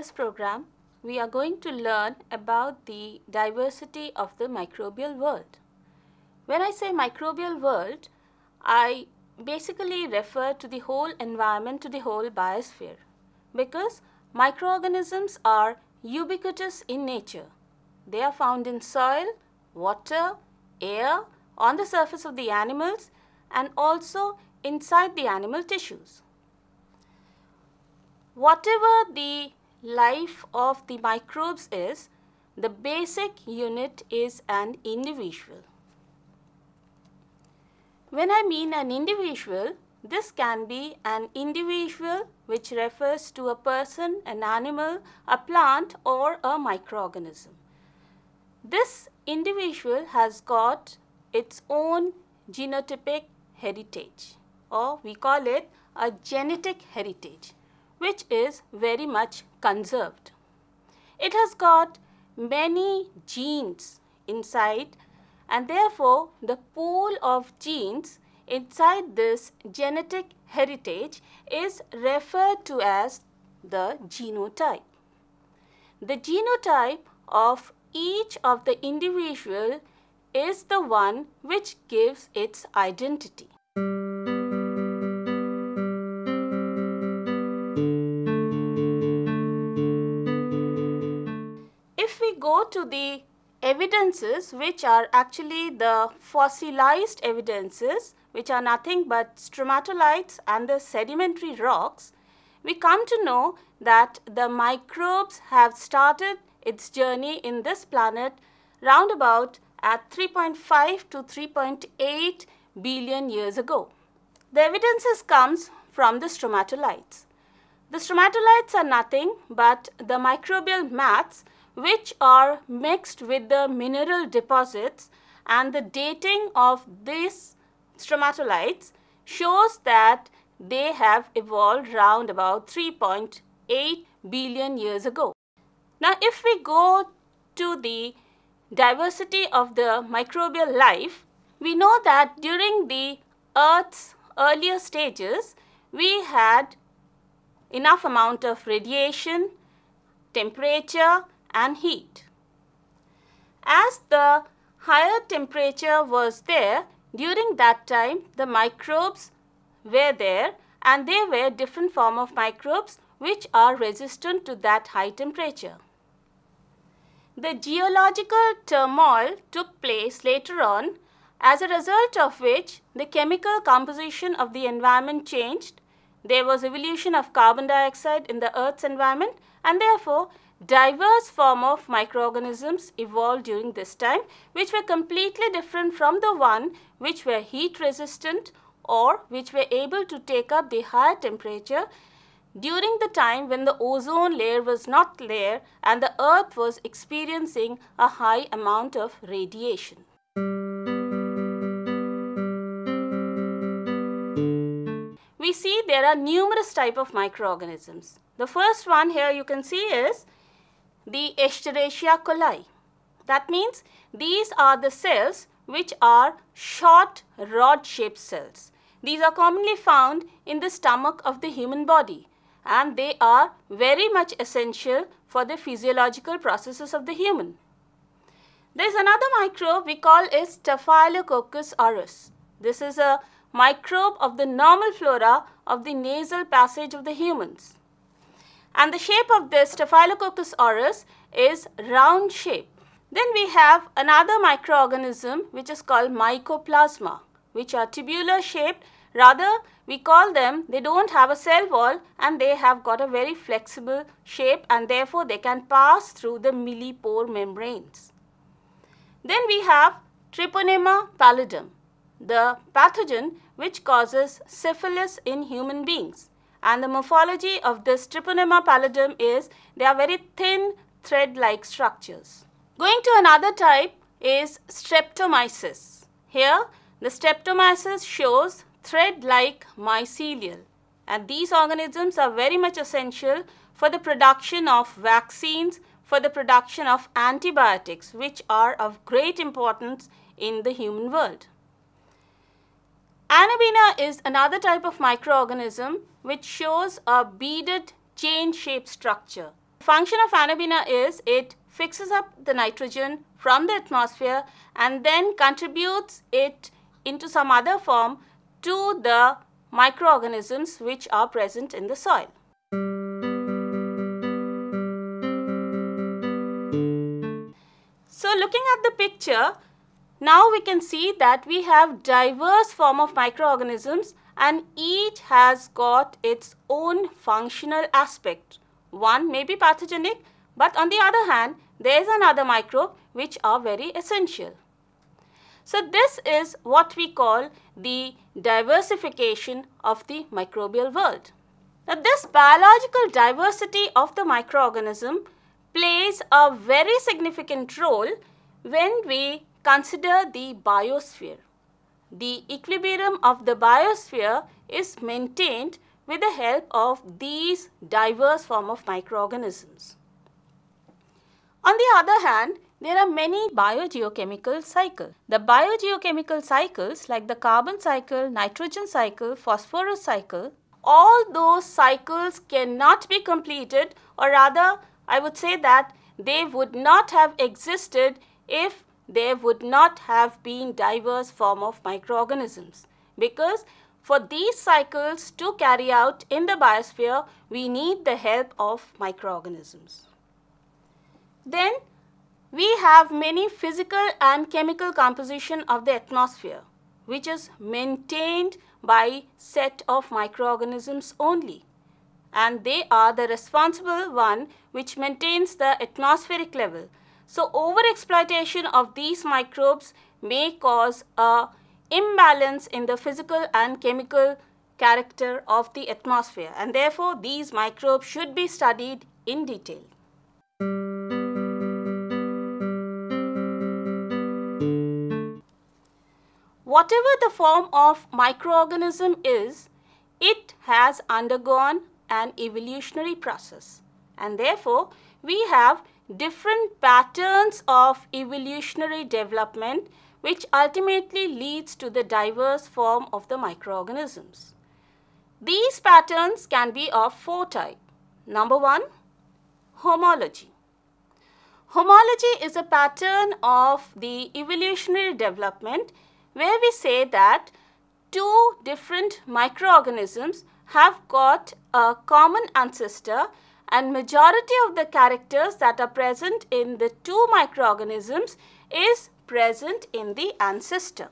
this program, we are going to learn about the diversity of the microbial world. When I say microbial world, I basically refer to the whole environment, to the whole biosphere, because microorganisms are ubiquitous in nature. They are found in soil, water, air, on the surface of the animals, and also inside the animal tissues. Whatever the life of the microbes is, the basic unit is an individual. When I mean an individual, this can be an individual which refers to a person, an animal, a plant, or a microorganism. This individual has got its own genotypic heritage, or we call it a genetic heritage, which is very much conserved. It has got many genes inside, and therefore the pool of genes inside this genetic heritage is referred to as the genotype. The genotype of each of the individual is the one which gives its identity. If we go to the evidences, which are actually the fossilized evidences, which are nothing but stromatolites and the sedimentary rocks, we come to know that the microbes have started its journey in this planet roundabout at 3.5 to 3.8 billion years ago. The evidences comes from the stromatolites. The stromatolites are nothing but the microbial mats which are mixed with the mineral deposits, and the dating of these stromatolites shows that they have evolved round about 3.8 billion years ago. Now, if we go to the diversity of the microbial life, we know that during the Earth's earlier stages, we had enough amount of radiation, temperature, and heat. As the higher temperature was there, during that time the microbes were there, and they were different form of microbes which are resistant to that high temperature. The geological turmoil took place later on, as a result of which the chemical composition of the environment changed. There was evolution of carbon dioxide in the Earth's environment, and therefore diverse form of microorganisms evolved during this time, which were completely different from the one which were heat resistant or which were able to take up the higher temperature during the time when the ozone layer was not there and the Earth was experiencing a high amount of radiation. We see there are numerous types of microorganisms. The first one here you can see is the Escherichia coli. That means these are the cells which are short rod-shaped cells. These are commonly found in the stomach of the human body, and they are very much essential for the physiological processes of the human. There is another microbe we call is Staphylococcus aureus. This is a microbe of the normal flora of the nasal passage of the humans. And the shape of this Staphylococcus aureus is round shape. Then we have another microorganism which is called Mycoplasma, which are tubular shaped. Rather, we call them, they don't have a cell wall and they have got a very flexible shape, and therefore they can pass through the millipore membranes. Then we have Treponema pallidum, the pathogen which causes syphilis in human beings. And the morphology of this Treponema pallidum is they are very thin thread-like structures. Going to another type is Streptomyces. Here the Streptomyces shows thread-like mycelial, and these organisms are very much essential for the production of vaccines, for the production of antibiotics, which are of great importance in the human world. Anabaena is another type of microorganism which shows a beaded chain-shaped structure. Function of Anabaena is it fixes up the nitrogen from the atmosphere and then contributes it into some other form to the microorganisms which are present in the soil. So looking at the picture, now we can see that we have diverse form of microorganisms and each has got its own functional aspect. One may be pathogenic, but on the other hand, there is another microbe which are very essential. So this is what we call the diversification of the microbial world. Now this biological diversity of the microorganism plays a very significant role when we consider the biosphere. The equilibrium of the biosphere is maintained with the help of these diverse form of microorganisms. On the other hand, there are many biogeochemical cycles. The biogeochemical cycles like the carbon cycle, nitrogen cycle, phosphorus cycle, all those cycles cannot be completed, or rather I would say that they would not have existed if there would not have been diverse form of microorganisms, because for these cycles to carry out in the biosphere, we need the help of microorganisms. Then we have many physical and chemical composition of the atmosphere, which is maintained by set of microorganisms only, and they are the responsible one which maintains the atmospheric level. So overexploitation of these microbes may cause a imbalance in the physical and chemical character of the atmosphere, and therefore these microbes should be studied in detail. Whatever the form of microorganism is, it has undergone an evolutionary process, and therefore we have different patterns of evolutionary development which ultimately leads to the diverse form of the microorganisms. These patterns can be of four types. Number one, homology. Homology is a pattern of the evolutionary development where we say that two different microorganisms have got a common ancestor and majority of the characters that are present in the two microorganisms is present in the ancestor,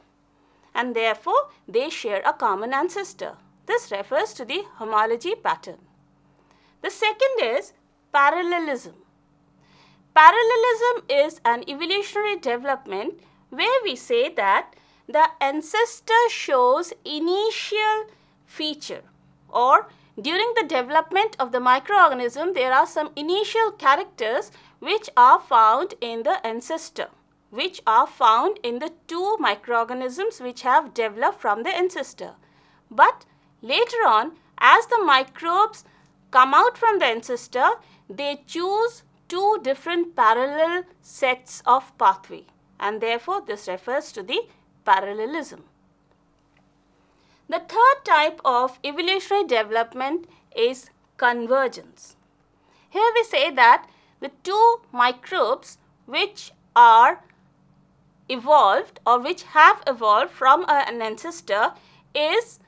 and therefore they share a common ancestor. This refers to the homology pattern. The second is parallelism. Parallelism is an evolutionary development where we say that the ancestor shows initial feature, or during the development of the microorganism there are some initial characters which are found in the ancestor, which are found in the two microorganisms which have developed from the ancestor. But later on, as the microbes come out from the ancestor, they choose two different parallel sets of pathway, and therefore this refers to the parallelism. The third type of evolutionary development is convergence. Here we say that the two microbes which are evolved or which have evolved from an ancestor is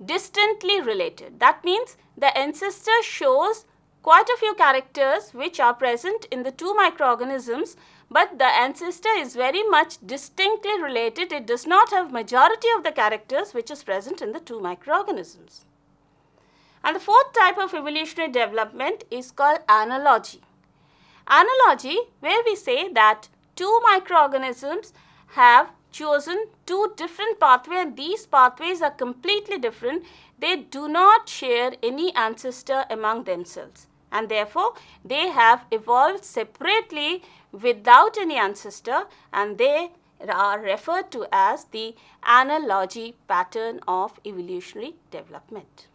distantly related. That means the ancestor shows quite a few characters which are present in the two microorganisms, but the ancestor is very much distinctly related. It does not have majority of the characters which is present in the two microorganisms. And the fourth type of evolutionary development is called analogy. Analogy, where we say that two microorganisms have chosen two different pathways, and these pathways are completely different. They do not share any ancestor among themselves, and therefore they have evolved separately without any ancestor, and they are referred to as the analogy pattern of evolutionary development.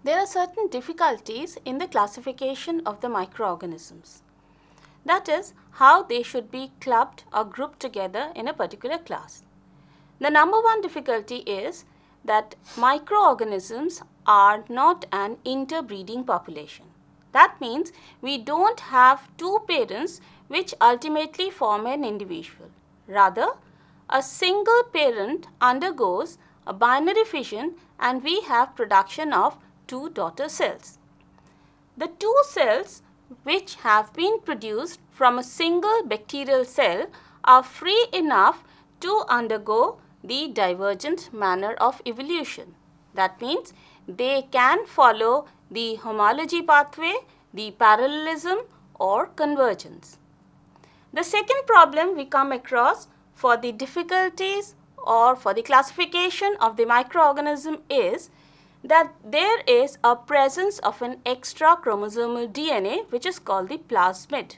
There are certain difficulties in the classification of the microorganisms. That is, how they should be clubbed or grouped together in a particular class. The number one difficulty is that microorganisms are not an interbreeding population. That means we don't have two parents which ultimately form an individual. Rather, a single parent undergoes a binary fission and we have production of two daughter cells. The two cells which have been produced from a single bacterial cell are free enough to undergo the divergent manner of evolution. That means they can follow the homology pathway, the parallelism or convergence. The second problem we come across for the difficulties or for the classification of the microorganism is that there is a presence of an extra chromosomal DNA which is called the plasmid.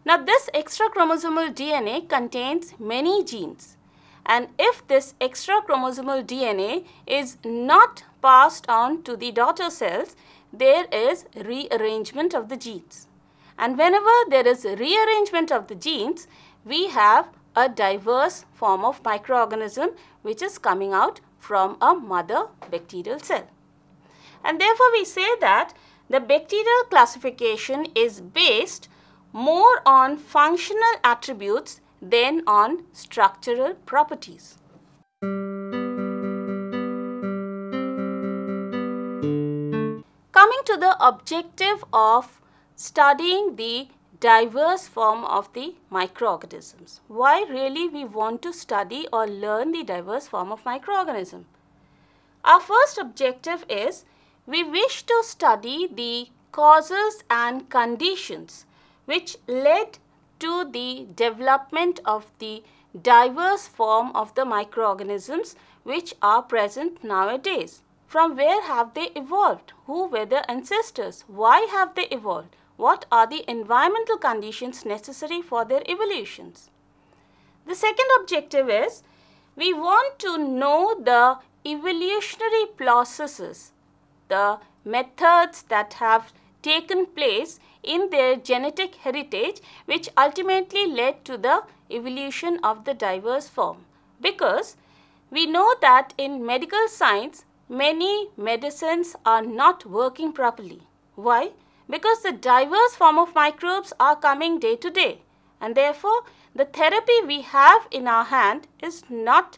Now this extra chromosomal DNA contains many genes, and if this extra chromosomal DNA is not passed on to the daughter cells, there is rearrangement of the genes. And whenever there is a rearrangement of the genes, we have a diverse form of microorganism which is coming out from a mother bacterial cell. And therefore we say that the bacterial classification is based more on functional attributes than on structural properties. Coming to the objective of studying the diverse form of the microorganisms. Why really we want to study or learn the diverse form of microorganism? Our first objective is we wish to study the causes and conditions which led to the development of the diverse form of the microorganisms which are present nowadays. From where have they evolved? Who were their ancestors? Why have they evolved? What are the environmental conditions necessary for their evolutions? The second objective is we want to know the evolutionary processes, the methods that have taken place in their genetic heritage which ultimately led to the evolution of the diverse form. Because we know that in medical science, many medicines are not working properly. Why? Because the diverse form of microbes are coming day to day, and therefore the therapy we have in our hand is not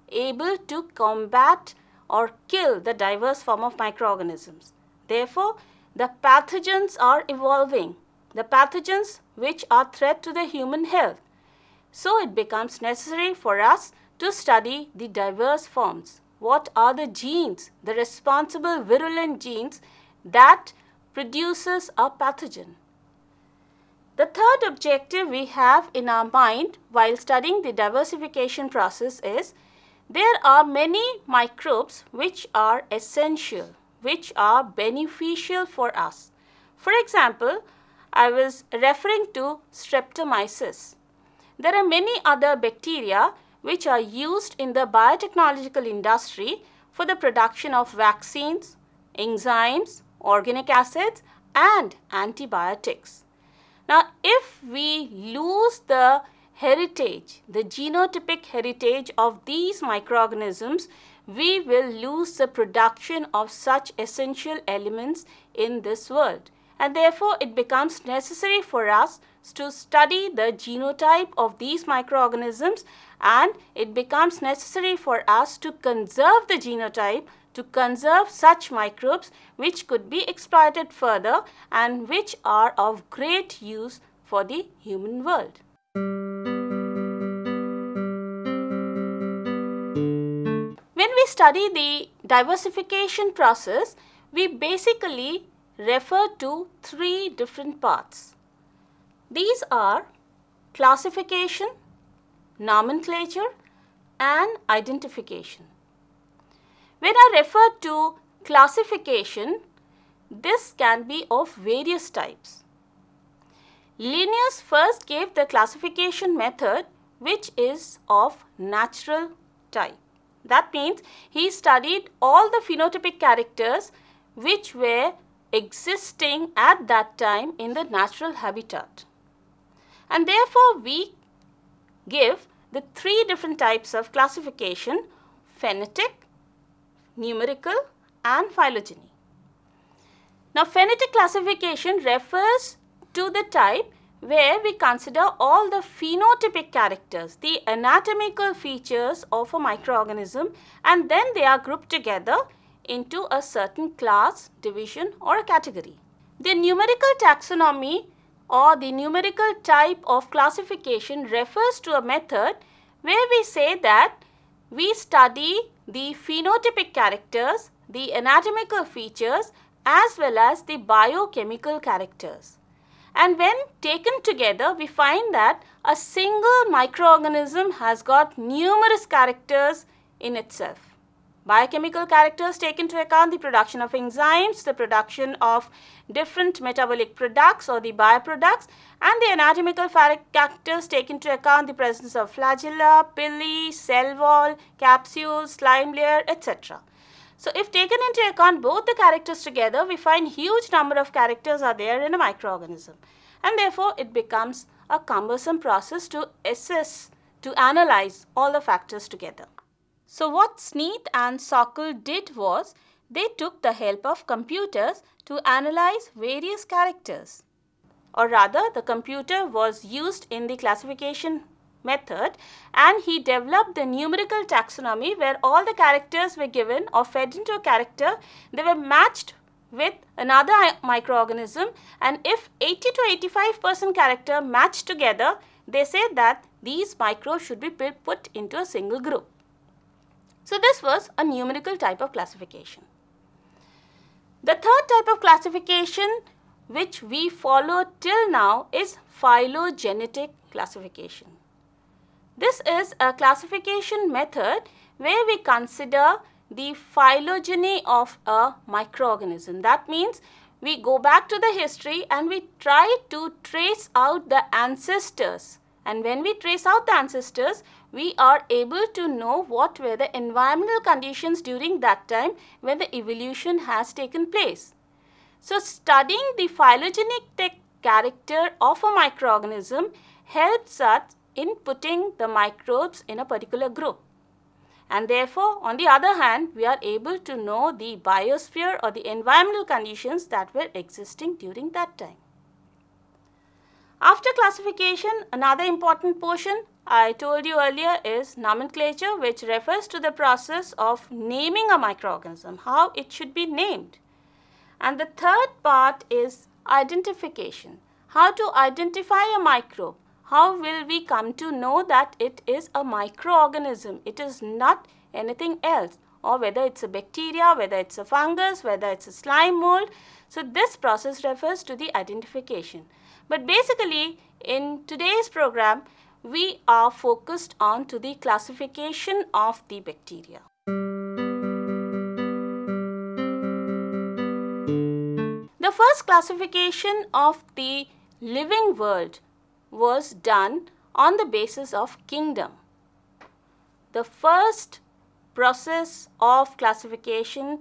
able to combat or kill the diverse form of microorganisms. Therefore, the pathogens are evolving, the pathogens which are threat to the human health. So it becomes necessary for us to study the diverse forms. What are the genes, the responsible virulent genes that produces a pathogen? The third objective we have in our mind while studying the diversification process is there are many microbes which are essential, which are beneficial for us. For example, I was referring to Streptomyces. There are many other bacteria which are used in the biotechnological industry for the production of vaccines, enzymes, organic acids and antibiotics. Now, if we lose the heritage, the genotypic heritage of these microorganisms, we will lose the production of such essential elements in this world. And therefore, it becomes necessary for us to study the genotype of these microorganisms, and it becomes necessary for us to conserve the genotype, to conserve such microbes which could be exploited further and which are of great use for the human world. When we study the diversification process, we basically refer to three different parts. These are classification, nomenclature and identification. When I refer to classification, this can be of various types. Linnaeus first gave the classification method which is of natural type. That means he studied all the phenotypic characters which were existing at that time in the natural habitat. And therefore, we give the three different types of classification: phenetic, numerical and phylogeny. Now, phonetic classification refers to the type where we consider all the phenotypic characters, the anatomical features of a microorganism, and then they are grouped together into a certain class, division or a category. The numerical taxonomy or the numerical type of classification refers to a method where we say that we study the phenotypic characters, the anatomical features as well as the biochemical characters. And when taken together, we find that a single microorganism has got numerous characters in itself. Biochemical characters take into account the production of enzymes, the production of different metabolic products or the bioproducts, and the anatomical characters take into account the presence of flagella, pili, cell wall, capsule, slime layer, etc. So, if taken into account both the characters together, we find huge number of characters are there in a microorganism, and therefore it becomes a cumbersome process to assess, to analyze all the factors together. So, what Sneath and Sokal did was they took the help of computers to analyze various characters, or rather the computer was used in the classification method, and he developed the numerical taxonomy where all the characters were given or fed into a character. They were matched with another microorganism, and if 80 to 85% character matched together, they said that these microbes should be put into a single group. So, this was a numerical type of classification. The third type of classification which we follow till now is phylogenetic classification. This is a classification method where we consider the phylogeny of a microorganism. That means we go back to the history and we try to trace out the ancestors. And when we trace out the ancestors, we are able to know what were the environmental conditions during that time when the evolution has taken place. So, studying the phylogenetic character of a microorganism helps us in putting the microbes in a particular group. And therefore, on the other hand, we are able to know the biosphere or the environmental conditions that were existing during that time. After classification, another important portion I told you earlier is nomenclature, which refers to the process of naming a microorganism, how it should be named. And the third part is identification, how to identify a microbe. How will we come to know that it is a microorganism? It is not anything else, or whether it's a bacteria, whether it's a fungus, whether it's a slime mold. So, this process refers to the identification. But basically, in today's program, we are focused on to the classification of the bacteria. The first classification of the living world was done on the basis of kingdom. The first process of classification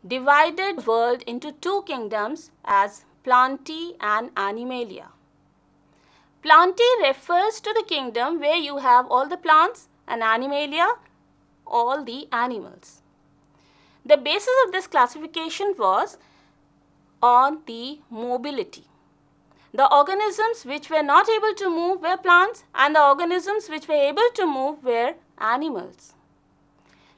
divided world into two kingdoms as Plantae and Animalia. Plantae refers to the kingdom where you have all the plants, and Animalia all the animals. The basis of this classification was on the mobility. The organisms which were not able to move were plants, and the organisms which were able to move were animals.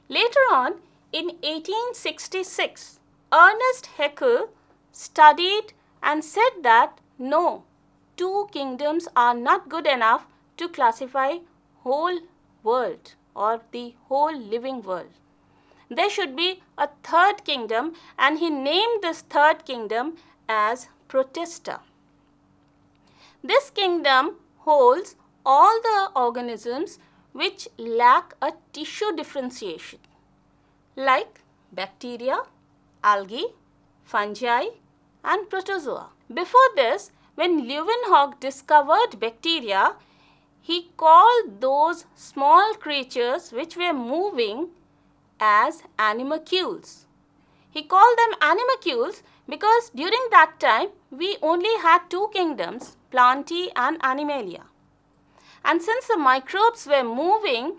Later on, in 1866, Ernest Haeckel studied and said that no, two kingdoms are not good enough to classify whole world or the whole living world. There should be a third kingdom, and he named this third kingdom as Protista. This kingdom holds all the organisms which lack a tissue differentiation, like bacteria, algae, fungi, and protozoa. Before this, when Leeuwenhoek discovered bacteria, he called those small creatures which were moving as animalcules. He called them animalcules because during that time we only had two kingdoms, Plantae and Animalia. And since the microbes were moving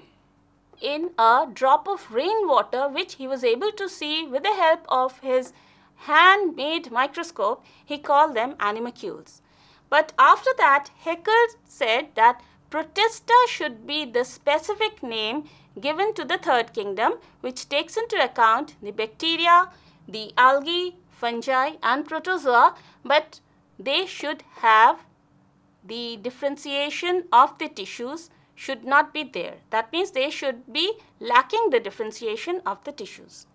in a drop of rainwater which he was able to see with the help of his handmade microscope. He called them animalcules. But after that, Haeckel said that Protista should be the specific name given to the third kingdom, which takes into account the bacteria, the algae, fungi and protozoa, but they should have the differentiation of the tissues should not be there. That means they should be lacking the differentiation of the tissues.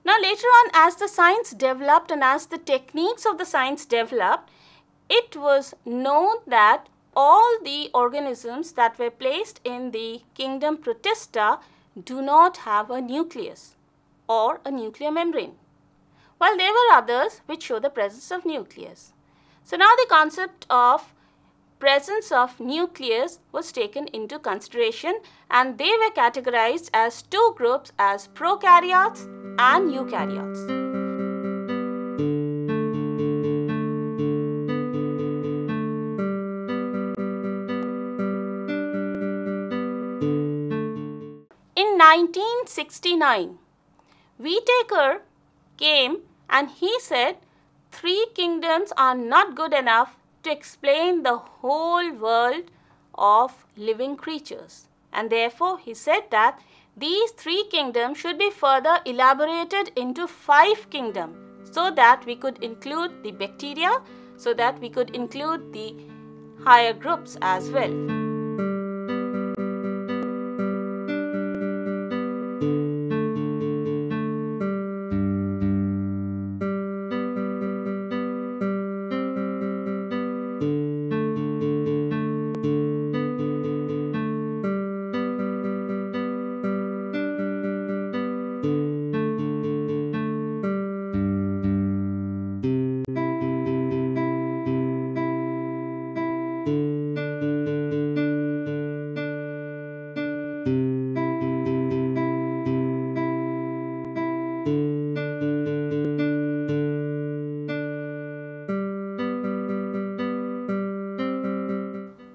Now later on, as the science developed and as the techniques of the science developed, it was known that all the organisms that were placed in the kingdom Protista do not have a nucleus or a nuclear membrane, while there were others which show the presence of nucleus. So now the concept of presence of nucleus was taken into consideration, and they were categorized as two groups, as prokaryotes and eukaryotes. In 1969, Whittaker came and he said 3 kingdoms are not good enough to explain the whole world of living creatures, and therefore he said that these 3 kingdoms should be further elaborated into 5 kingdoms so that we could include the bacteria, so that we could include the higher groups as well.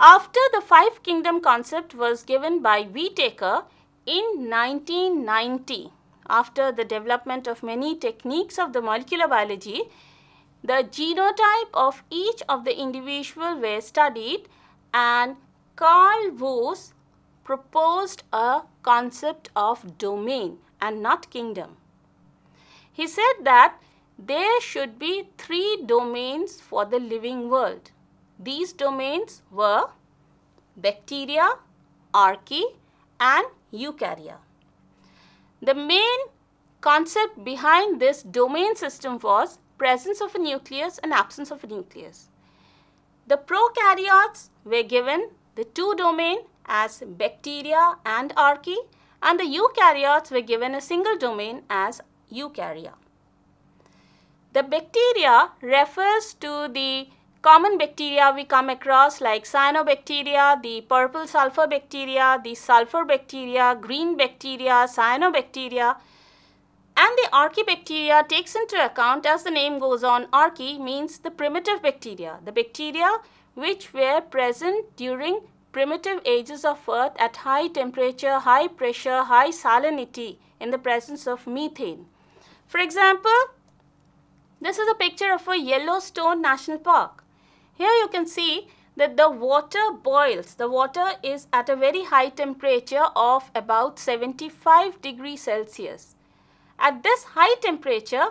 After the 5 kingdom concept was given by Whittaker in 1990, after the development of many techniques of the molecular biology, the genotype of each of the individual were studied, and Carl Woese proposed a concept of domain and not kingdom. He said that there should be 3 domains for the living world. These domains were bacteria, archaea and eukarya. The main concept behind this domain system was presence of a nucleus and absence of a nucleus. The prokaryotes were given the 2 domains as bacteria and archaea, and the eukaryotes were given a single domain as eukarya. The bacteria refers to the common bacteria we come across like cyanobacteria, the purple sulfur bacteria, the sulfur bacteria, green bacteria, cyanobacteria, and the archaebacteria takes into account, as the name goes on, archaea means the primitive bacteria, the bacteria which were present during primitive ages of earth at high temperature, high pressure, high salinity in the presence of methane. For example, this is a picture of a Yellowstone National Park. Here you can see that the water boils. The water is at a very high temperature of about 75 degrees Celsius. At this high temperature,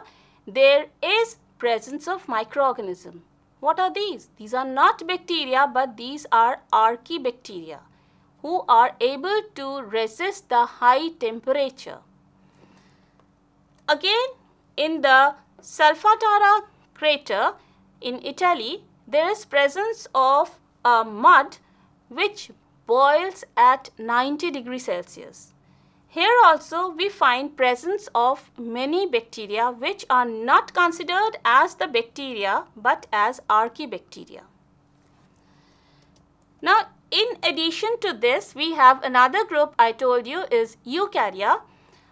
there is presence of microorganisms. What are these? These are not bacteria, but these are archaebacteria who are able to resist the high temperature. Again, in the Solfatara crater in Italy, there is presence of a mud which boils at 90 degrees Celsius. Here also we find presence of many bacteria which are not considered as the bacteria but as archaebacteria. Now, in addition to this, we have another group I told you is eukarya.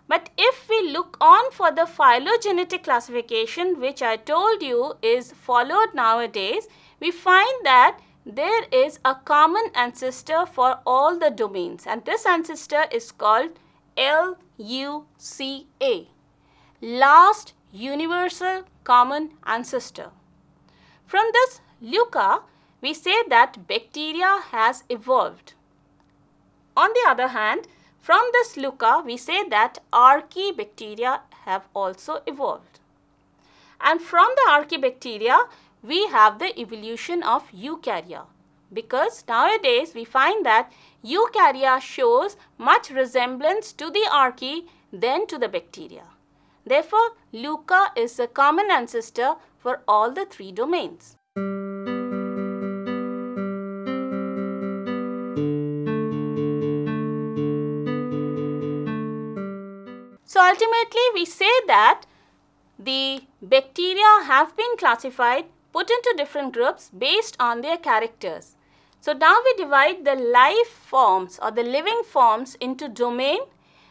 But if we look on for the phylogenetic classification, which I told you is followed nowadays, we find that there is a common ancestor for all the domains, and this ancestor is called LUCA, Last Universal Common Ancestor. From this LUCA, we say that bacteria has evolved. On the other hand, from this LUCA, we say that archaebacteria have also evolved. And from the archaebacteria, we have the evolution of eukarya, because nowadays we find that eukarya shows much resemblance to the archaea than to the bacteria. Therefore, LUCA is the common ancestor for all the three domains. So ultimately, we say that the bacteria have been classified, put into different groups based on their characters. So now we divide the life forms or the living forms into domain.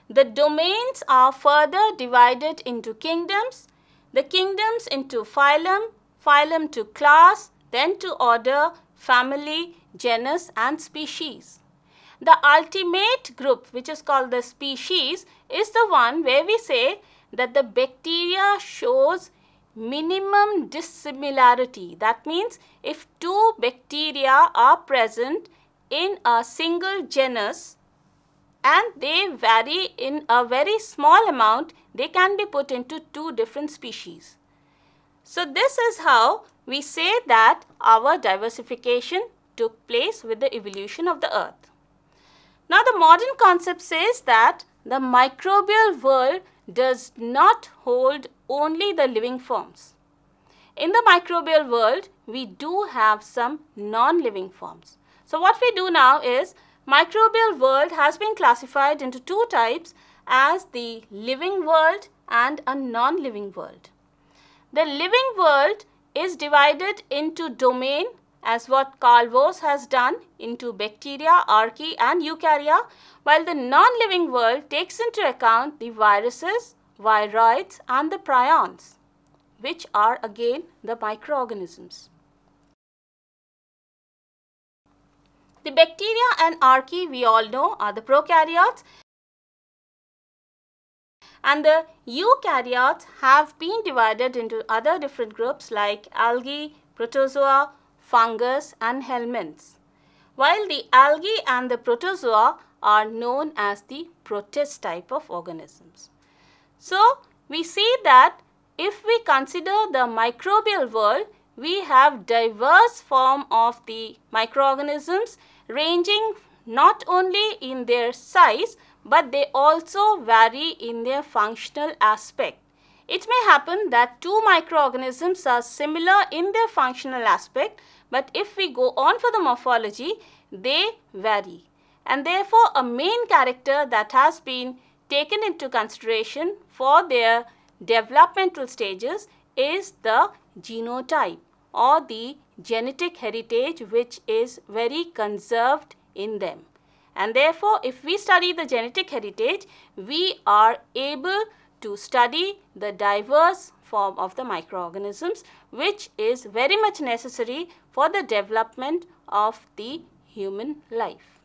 The domains are further divided into kingdoms, the kingdoms into phylum, phylum to class, then to order, family, genus and species. The ultimate group, which is called the species, is the one where we say that the bacteria shows minimum dissimilarity. That means if two bacteria are present in a single genus and they vary in a very small amount, they can be put into two different species. So this is how we say that our diversification took place with the evolution of the earth. Now the modern concept says that the microbial world does not hold only the living forms. In the microbial world, we do have some non-living forms. So what we do now is, microbial world has been classified into two types as the living world and a non-living world. The living world is divided into domain, as what Carl Woese has done, into bacteria, archaea and eukarya, while the non-living world takes into account the viruses, viroids and the prions, which are again the microorganisms. The bacteria and archaea, we all know, are the prokaryotes, and the eukaryotes have been divided into other different groups like algae, protozoa, fungus and helminths, while the algae and the protozoa are known as the protist type of organisms. So we see that if we consider the microbial world, we have diverse form of the microorganisms ranging not only in their size, but they also vary in their functional aspect. It may happen that two microorganisms are similar in their functional aspect, but if we go on for the morphology, they vary. And therefore, a main character that has been taken into consideration for their developmental stages is the genotype or the genetic heritage, which is very conserved in them. And therefore, if we study the genetic heritage, we are able to study the diverse form of the microorganisms, which is very much necessary for the development of the human life.